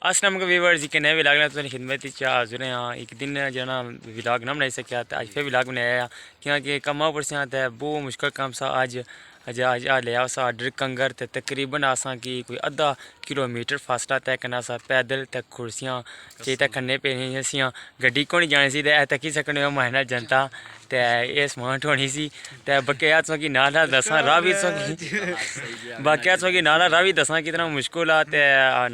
अस्सलाम वालेकुम व्यूअर्स जी के नए व्लॉग में अपनी खिदमत हाजिर हैं। यहाँ एक दिन जो ना व्लॉग ना बनाई सकिया तो आज फिर व्लॉग बनाया क्योंकि कमा पर से आता है बहुत मुश्किल काम सा आज लिया सा ऑर्डर कंगर ते तकरीबन आसा कि कोई अद्धा किलोमीटर फासला तय करना सा पैदल तक कुर्सियाँ चेता खन्ने पे सियाँ गड्डी को नहीं जानी सी तकी सकने हो महीना जनता ते ये समान ढोनी सी ते बकिया कि नाला दसा राह भी बाकी कि नाला राह भी दसा कितना मुश्किल आ ते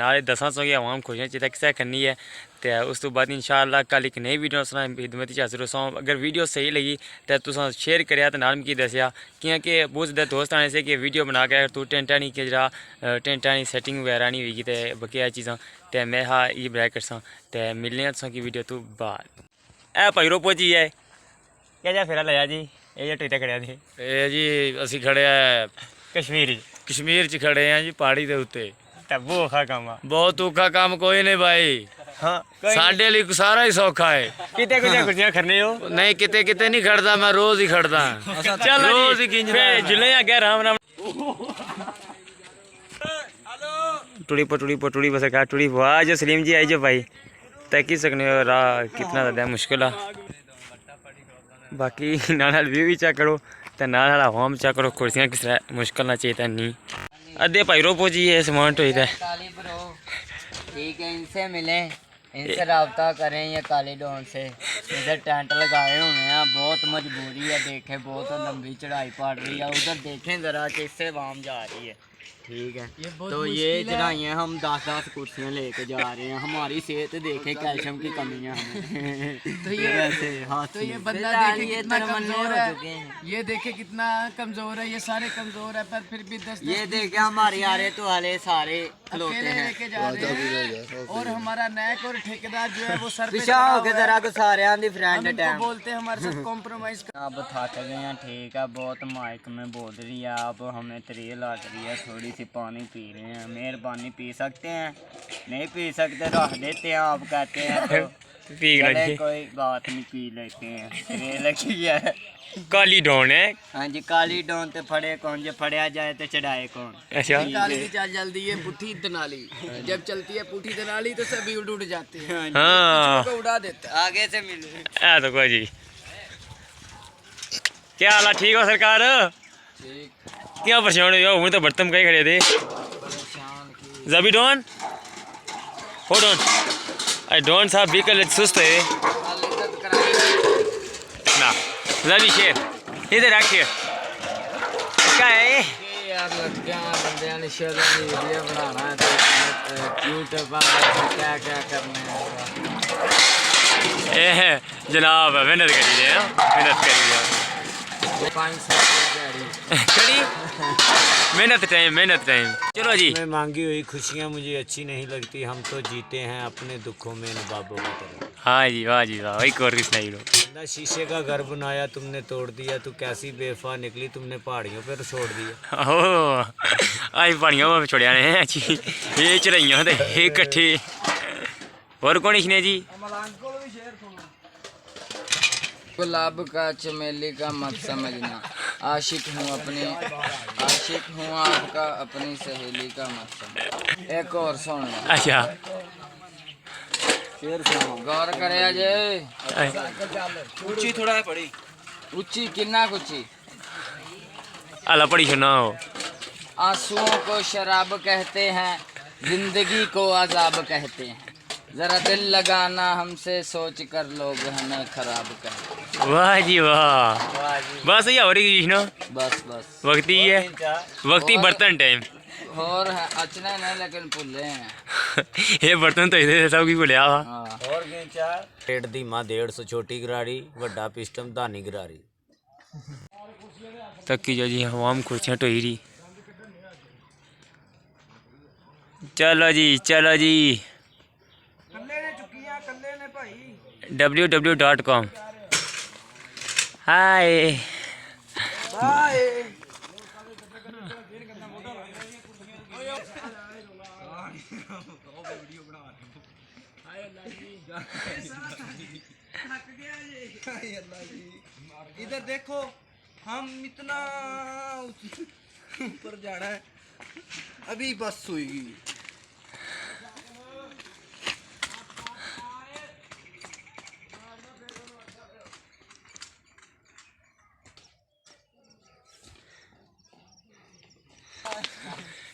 नाले दसा कि आवाम खुशियाँ चेता किसा करनी है। तो उस तो बाद इंशाअल्लाह कल एक नई वीडियो सुना खिदमत हाजिर हो। अगर वीडियो सही लगी तो तुम शेयर करिया तो नाल मिगी दसिया क्योंकि बहुत ज़्यादा दोस्त आने से कि वीडियो बना के तू टेंटा नहीं कि जरा टेंटा नहीं सेटिंग वगैरह नहीं हुई तो बकिया चीज़ा तो मैं हाँ ये ब्रैक करसा तो मिलने तुम की वीडियो तो बाद ए भाई रोपो जी है क्या जा फेरा लाया जी ये टेटा खड़िया थे जी असी खड़े हैं कश्मीर च खड़े हैं जी पहाड़ी के उत्ते बहुत औखा काम आ बहुत औखा काम कोई नहीं भाई हाँ साडे लिए सारा ही सौखा है कितने कुछ कुर्सियां खड़ने हो नहीं किते किते नहीं खड़ता मैं रोज ही खड़ता चल रोज ही जुले आ गया राम राम टुड़ी बस का टुड़ी वाह जो सलीम जी आई जो भाई तय की सकने हो राह कितना ज़्यादा मुश्किल है। बाकी नाल व्यू भी चेक करो तो नाल होम चेक करो कुर्सियाँ किस तरह मुश्किल ना चाहिए नहीं अद्धे भाई रोपो जी ये समान हो ठीक है इनसे मिलें इनसे रब्ता करें या काली डोन से इधर टेंट लगाए हुए हैं बहुत मजबूरी है देखें बहुत लंबी चढ़ाई पड़ रही है उधर देखें ज़रा किससे वाम जा रही है ठीक है तो ये चढ़ाइयाँ हम 10-10 कुर्सियाँ लेके जा रहे हैं हमारी सेहत देखें कैल्शियम की कमी है हमें तो ये वैसे तो ये बंदा देखे कितना कमजोर है ये देखे कितना कमजोर है ये सारे कमजोर है पर फिर भी 10 ये देखे हमारे आरे तो वाले सारे खलोते हैं लेके जा रहे हैं और हमारा नायक और ठेकेदार जो है वो सर पे पिछा होके जरा को सारे आंधी फ्रेंड टाइम बोलते हैं हमारे साथ कॉम्प्रोमाइज अब थक गए हैं ठीक है बहुत माइक में बोल रही है अब हमें तरील लग रही है थोड़ी सी पानी पी रहे हैं मेहरबानी पी सकते हैं नहीं पी सकते रख देते हैं आप कहते हैं तो चले कोई बात नहीं पी लेते हैं तरील लगी है काली डोन है हाँ जी काली डोन ते फड़े कौन जो फड़िया जाए तो चढ़ाए कौन अच्छा काली की चाल जल्दी है पुठी दनाली जब चलती है पुठी दनाली तो सभी उड़ जाते हैं हाँ को उड़ा देता है आगे से मिले तो कोई जी क्या हाल है ठीक हो सरकार क्या परेशान हो हूँ तो बर्तन कहीं खड़े थे जबी डोन हो डोन आई डोन साहब बिल्कुल सुस्त है ना जबी शेर इधर रखिए क्या है यार लटकियां बंदे ने शेरों की वीडियो बनाना है तो यूट्यूब पर क्या क्या करना है ए जनाब मेहनत करिए मेहनत करिए 500 करी मेहनत टाइम चलो जी मैं मांगी हुई खुशियाँ मुझे अच्छी नहीं लगती हम तो जीते हैं अपने दुखों में नवाबों की तरह। हाँ जी वाह एक और किस नहीं ना शीशे का घर बनाया तुमने तोड़ दिया तू कैसी बेवफा निकली तुमने पहाड़ियों पर छोड़ दिया ओह आज पहाड़ियों में छोड़िया ने अच्छी ये चढ़ाइयाँ तो ये कट्ठे और कौन इसने जी गुलाब का चमेली का मत समझना आशिक हूँ आपका अपनी सहेली का मत समझना एक और सुन लो अच्छा शेर सुनो गौर करे अजय ऊंची थोड़ा है पड़ी ऊंची किन्ना ऊंची अला पड़ी सुनाओ आंसुओं को शराब कहते हैं जिंदगी को अजाब कहते हैं जरा दिल लगाना हमसे सोच कर लोग हमें खराब कहते हैं वाह जी वाह बस ये हो रही ना बस वक्ती है वक्ती बर्तन टाइम और अचना नहीं लेकिन भुले हैं ये बर्तन तो इधर सब की भुलिया वा और डेढ़ दी माँ 150 छोटी गरारी वड्डा पिस्टम धानी गरारी तक की जो जी हवाम कुर्सियाँ टोई रही चलो जी www.com हाय इधर देखो हम इतना ऊपर जाना है अभी बस हुई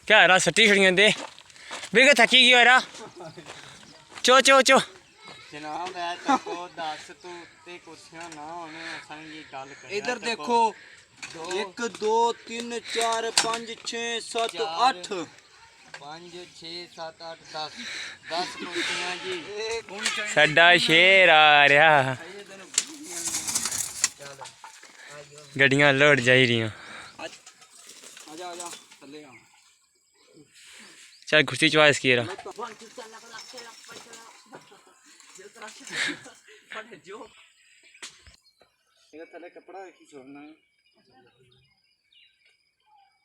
क्या रहा सट्टी खड़ी दे बिल्कुल थकी गई हो चो चो चो जनाब है तको 10 तो उत्ते कुर्सियां ना होने असांगी गल कर इधर देखो 1 2 3 4 5 6 7 8 5 6 7 8 10 कुर्सियां जी साडा शेर आ रहा गड्डियां लोड जाई रही आजा आजा चले आ चल कुर्सी चॉइस की रहा ये थले कपड़ा की छोड़ना है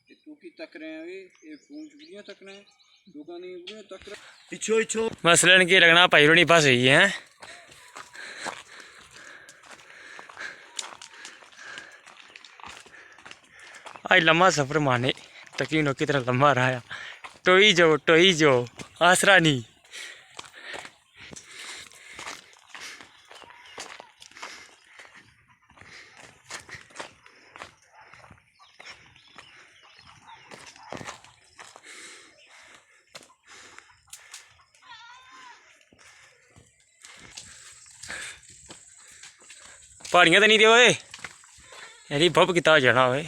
ये तू की तक रहे हैं ये पूंछ बुढ़ियां तक रहे हैं दुकान नहीं बुढ़ियां तक रहे इछो इछो मसलन की रगना पायरोनी पास हुई है आज लम्बा सफर माने तकलीफ की तरह लम्बा रहा टोई जो आसरा नहीं पहाड़ियां तो नहीं दे ओए यारी बब किता जाना ओए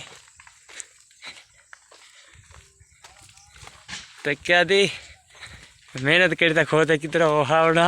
तो क्या दे मेहनत करी तो खोद किधर हो होना